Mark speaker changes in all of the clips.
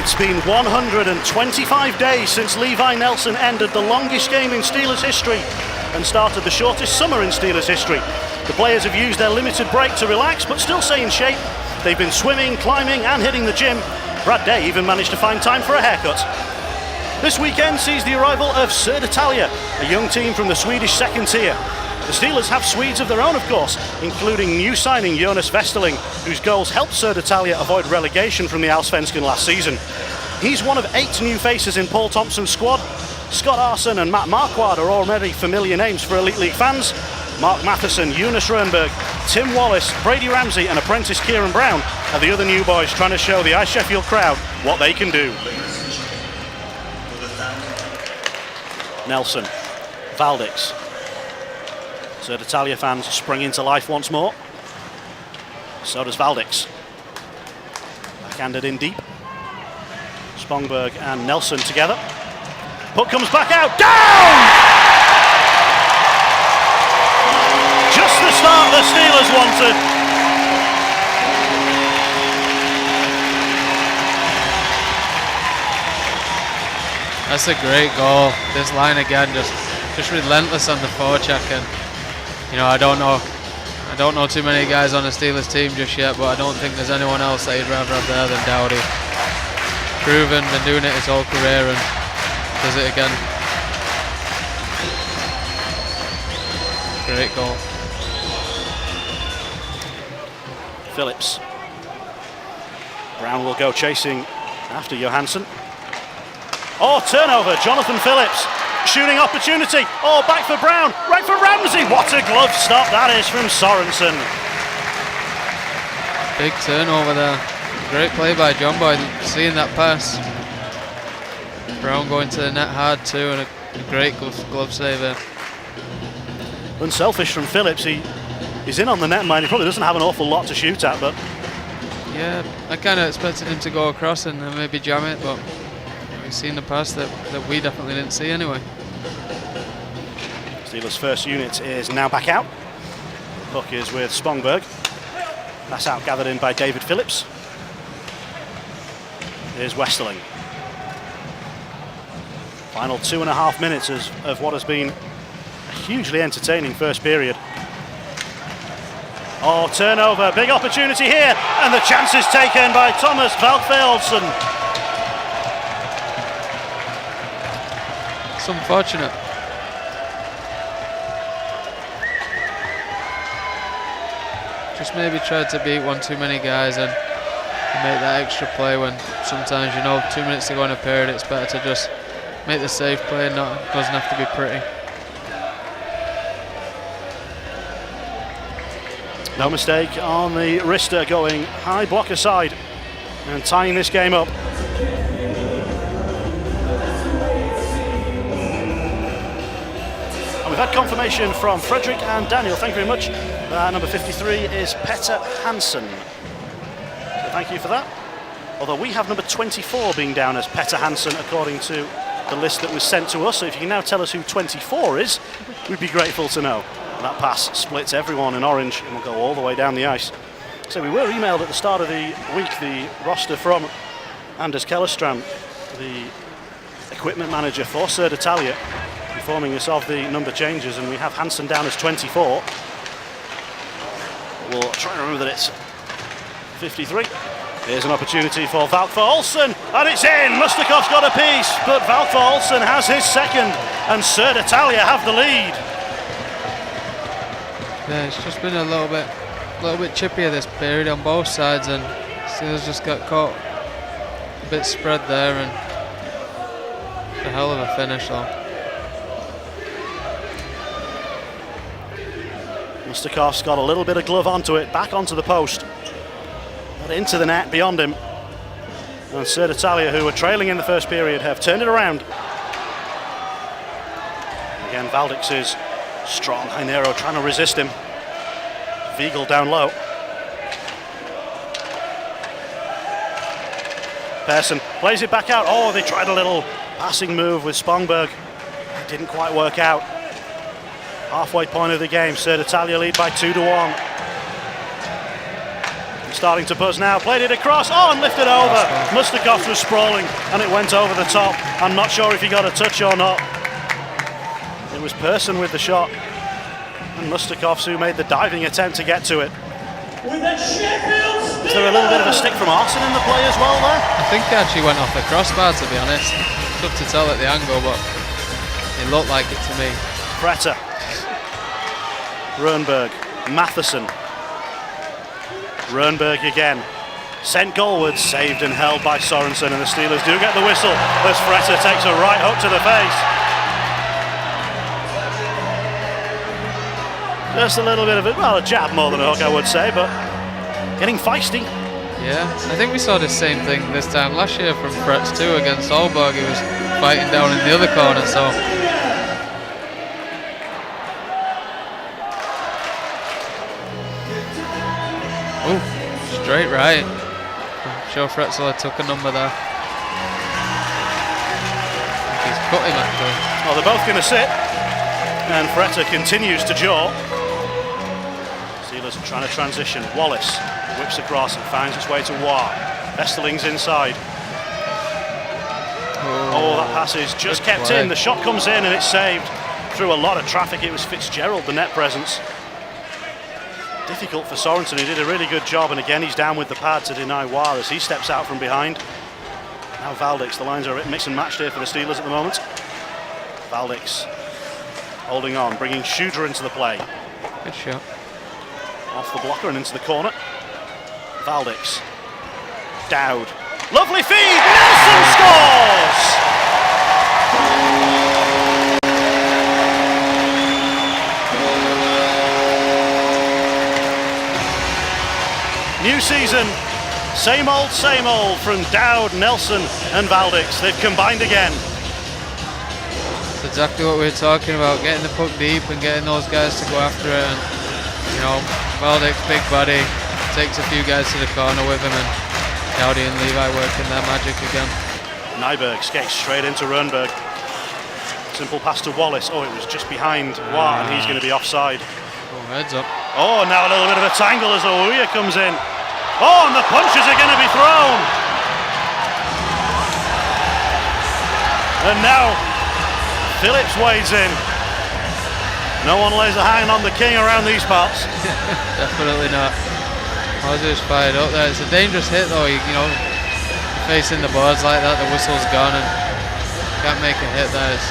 Speaker 1: It's been 125 days since Levi Nelson ended the longest game in Steelers history and started the shortest summer in Steelers history. The players have used their limited break to relax, but still stay in shape. They've been swimming, climbing and hitting the gym. Brad Day even managed to find time for a haircut. This weekend sees the arrival of Södertälje, a young team from the Swedish second tier. The Steelers have Swedes of their own, of course, including new signing Jonas Westerling, whose goals helped Södertälje avoid relegation from the Allsvenskan last season. He's one of 8 new faces in Paul Thompson's squad. Scott Arson and Matt Marquardt are already familiar names for Elite League fans. Mark Matheson, Eunice Rönnberg, Tim Wallace, Brady Ramsey and apprentice Kieran Brown are the other new boys trying to show the iceSheffield crowd what they can do. Nelson, Valdix. Södertälje fans spring into life once more. So does Valdix. Backhanded in deep. Spongberg and Nelson together. Puck comes back out. Down! Just the start the Steelers wanted.
Speaker 2: That's a great goal. This line again, just relentless on the forecheck, and you know, I don't know too many guys on the Steelers team just yet, but I don't think there's anyone else that he'd rather have there than Dowdy. Proven, been doing it his whole career, and does it again. Great goal.
Speaker 1: Phillips. Brown will go chasing after Johansson. Oh, turnover, Jonathan Phillips. Shooting opportunity. Oh, back for Brown. Right for Ramsey. What a glove stop that is from Sorensen.
Speaker 2: Big turnover there. Great play by John Boy, seeing that pass. Brown going to the net hard too, and a great glove save there.
Speaker 1: Unselfish from Phillips. He's in on the net line. He probably doesn't have an awful lot to shoot at, but
Speaker 2: yeah, I kind of expected him to go across and maybe jam it, but we've seen the pass that we definitely didn't see anyway.
Speaker 1: Steelers' first unit is now back out. Puck is with Spongberg. Pass out gathered in by David Phillips. Here's Westerling. Final 2.5 minutes of what has been a hugely entertaining first period. Oh, turnover, big opportunity here, and the chance is taken by Thomas Valkve-Olsen.
Speaker 2: It's unfortunate. Just maybe tried to beat one too many guys and make that extra play when sometimes, you know, 2 minutes to go in a period, it's better to just make the safe play, and it doesn't have to be pretty.
Speaker 1: No mistake on the wrister, going high blocker side and tying this game up. And we've had confirmation from Frederick and Daniel, thank you very much. Number 53 is Petter Hansen. So thank you for that. Although we have number 24 being down as Petter Hansen according to the list that was sent to us. So if you can now tell us who 24 is, we'd be grateful to know. That pass splits everyone in orange and will go all the way down the ice. So we were emailed at the start of the week the roster from Anders Kellerström, the equipment manager for Södertälje, informing us of the number changes, and we have Hansen down as 24. We'll try and remember that it's 53. Here's an opportunity for Valkve-Olsen, and it's in! Mustakov's got a piece, but Valkve-Olsen has his second, and Södertälje have the lead.
Speaker 2: Yeah, it's just been a little bit chippier this period on both sides, and Steelers just got caught a bit spread there, and a hell of a finish though.
Speaker 1: Mustakov's got a little bit of glove onto it, back onto the post, but into the net beyond him. And Södertälje, who were trailing in the first period, have turned it around. Again, Valdix is strong. Heinero trying to resist him. Viegel down low. Persson plays it back out. Oh, they tried a little passing move with Spongberg. It didn't quite work out. Halfway point of the game, Södertälje lead by 2-1. Starting to buzz now, played it across, and lifted over. Mustakov was sprawling and it went over the top. I'm not sure if he got a touch or not. It was Persson with the shot and Mustakov who made the diving attempt to get to it. Is there a little bit of a stick from Arson in the play as well there?
Speaker 2: I think he actually went off the crossbar, to be honest. Tough to tell at the angle, but it looked like it to me.
Speaker 1: Fretter, Rönnberg, Matheson. Rönnberg again, sent goalwards, saved and held by Sorensen, and the Steelers do get the whistle as Fretter takes a right hook to the face. Just a little bit of a jab more than a hook, I would say, but getting feisty.
Speaker 2: Yeah, I think we saw the same thing this time last year from Fretz too against Aalborg. He was fighting down in the other corner, so. Ooh, straight right. I'm sure Fretzel took a number there. He's cut him actually.
Speaker 1: Well, they're both going to sit, and Fretter continues to jaw. Steelers are trying to transition. Wallace whips across and finds its way to Waugh. Vesterling's inside. Oh, that pass is just kept in. The shot comes in and it's saved through a lot of traffic. It was Fitzgerald, the net presence. Difficult for Sorensen, he did a really good job, and again he's down with the pad to deny Waugh as he steps out from behind. Now Valdix, the lines are a bit mix and matched here for the Steelers at the moment. Valdix holding on, bringing Shooter into the play.
Speaker 2: Good shot.
Speaker 1: Off the blocker and into the corner. Valdix. Dowd. Lovely feed! Nelson scores! New season, same old from Dowd, Nelson and Valdix. They've combined again.
Speaker 2: That's exactly what we were talking about, getting the puck deep and getting those guys to go after it. And, you know, Valdix, big body, takes a few guys to the corner with him, and Dowdy and Levi working their magic again.
Speaker 1: Nyberg skates straight into Rönnberg. Simple pass to Wallace. Oh, it was just behind Waugh, and he's going to be offside.
Speaker 2: Oh, heads up.
Speaker 1: Oh, now a little bit of a tangle as Ouya comes in. Oh, and the punches are going to be thrown. And now Phillips wades in. No one lays a hand on the king around these parts.
Speaker 2: Definitely not. Moses fired up there. It's a dangerous hit though. You know, facing the boards like that, the whistle's gone and can't make a hit there. It's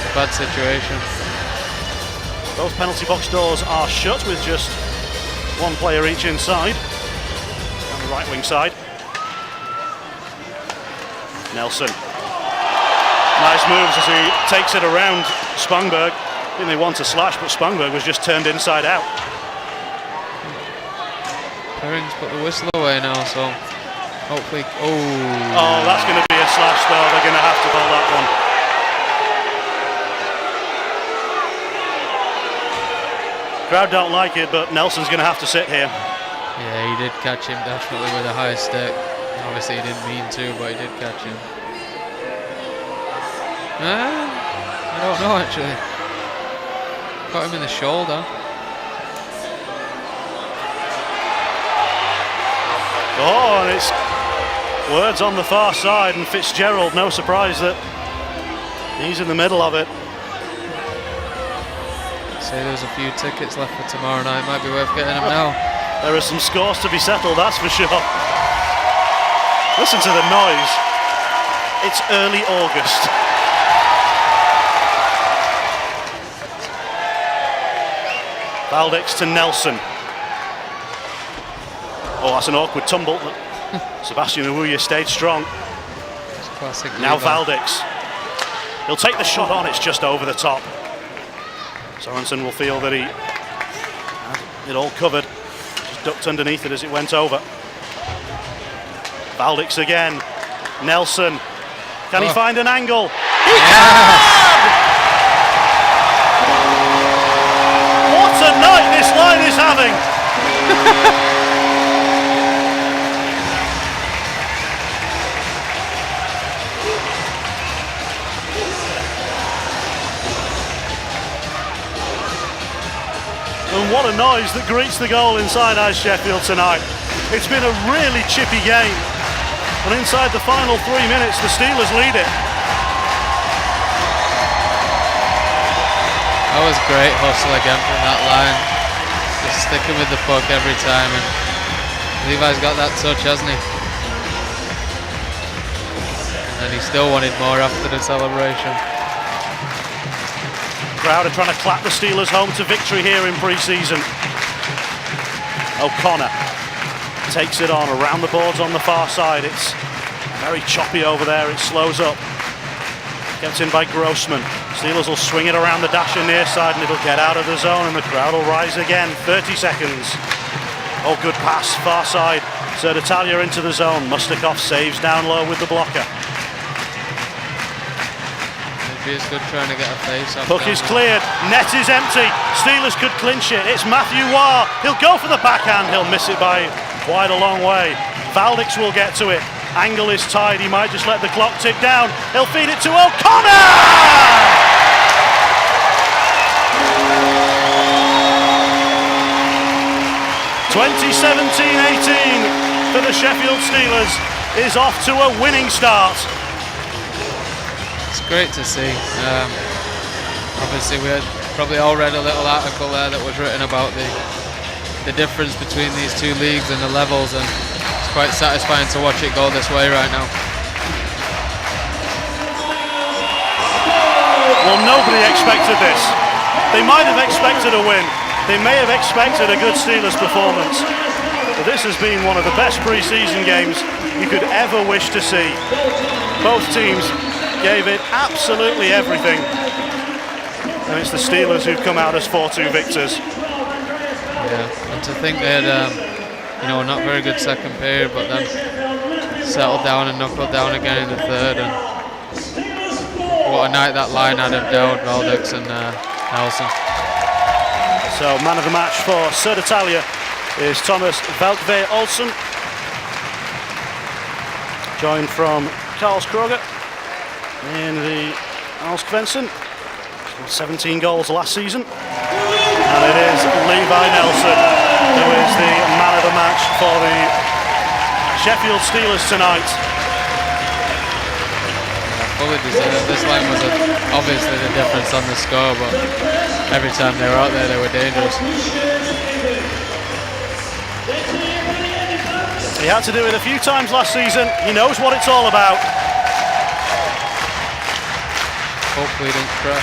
Speaker 2: a bad situation.
Speaker 1: Both penalty box doors are shut with just one player each inside. On the right wing side. Nelson. Nice moves as he takes it around Spangberg. I think they want to slash, but Spangberg was just turned inside out.
Speaker 2: Perring's put the whistle away now, so hopefully.
Speaker 1: Oh, that's going to be a slash though. They're going to have to call that one. Crowd don't like it, but Nelson's going to have to sit here.
Speaker 2: Yeah, he did catch him definitely with a high stick. Obviously he didn't mean to, but he did catch him. I don't know actually. Got him in the shoulder.
Speaker 1: Oh, and it's words on the far side, and Fitzgerald, no surprise that he's in the middle of it.
Speaker 2: Say there's a few tickets left for tomorrow night, might be worth getting them now.
Speaker 1: There are some scores to be settled, that's for sure. Listen to the noise. It's early August. Valdix to Nelson. Oh, that's an awkward tumble. Sebastian Ouya stayed strong.
Speaker 2: Classic.
Speaker 1: Now Valdix. He'll take the shot on, it's just over the top. Sorensen will feel that he had it all covered. Just ducked underneath it as it went over. Valdix again. Nelson. Can he find an angle? He can! What a night this line is having! And what a noise that greets the goal inside iceSheffield tonight. It's been a really chippy game. And inside the final 3 minutes, the Steelers lead it.
Speaker 2: That was great hustle again from that line. Just sticking with the puck every time, and Levi's got that touch, hasn't he? And he still wanted more after the celebration.
Speaker 1: Crowd are trying to clap the Steelers home to victory here in pre-season. O'Connor takes it on around the boards on the far side. It's very choppy over there. It slows up. Gets in by Grossman. Steelers will swing it around the dasher near side and it'll get out of the zone and the crowd will rise again. 30 seconds. Oh, good pass, far side. Södertälje into the zone. Mustakov saves down low with the blocker.
Speaker 2: Maybe it's good trying to get a face off.
Speaker 1: Puck is cleared. Net is empty. Steelers could clinch it. It's Matthew Waugh. He'll go for the backhand. He'll miss it by quite a long way. Valdix will get to it. Angle is tied. He might just let the clock tick down. He'll feed it to O'Connor! 2017-18 for the Sheffield Steelers is off to a winning start.
Speaker 2: It's great to see. Obviously, we had probably all read a little article there that was written about the difference between these two leagues and the levels, and it's quite satisfying to watch it go this way right now.
Speaker 1: Well, nobody expected this. They might have expected a win. They may have expected a good Steelers performance. But this has been one of the best pre-season games you could ever wish to see. Both teams gave it absolutely everything. And it's the Steelers who've come out as 4-2 victors.
Speaker 2: Yeah, and to think they had, not very good second period, but then settled down and knuckled down again in the third. And what a night that line had of Dowd, Valdix and Nelson.
Speaker 1: So man of the match for Södertälje is Thomas Velkve Olsen, joined from Karls Kroger in the Allsvenskan. 17 goals last season. And it is Levi Nelson who is the man of the match for the Sheffield Steelers tonight.
Speaker 2: Fully deserved. This line was obviously the difference on the score, but every time they were out there, they were dangerous.
Speaker 1: He had to do it a few times last season. He knows what it's all about.
Speaker 2: Hopefully he didn't crash.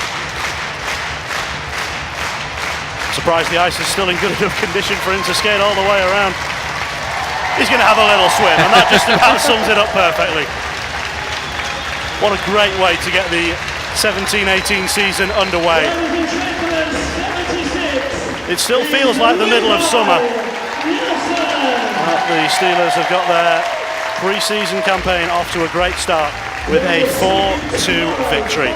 Speaker 1: Surprised the ice is still in good enough condition for him to skate all the way around. He's going to have a little swim, and that just about sums it up perfectly. What a great way to get the 17-18 season underway. It still feels like the middle of summer. The Steelers have got their pre-season campaign off to a great start with a 4-2 victory.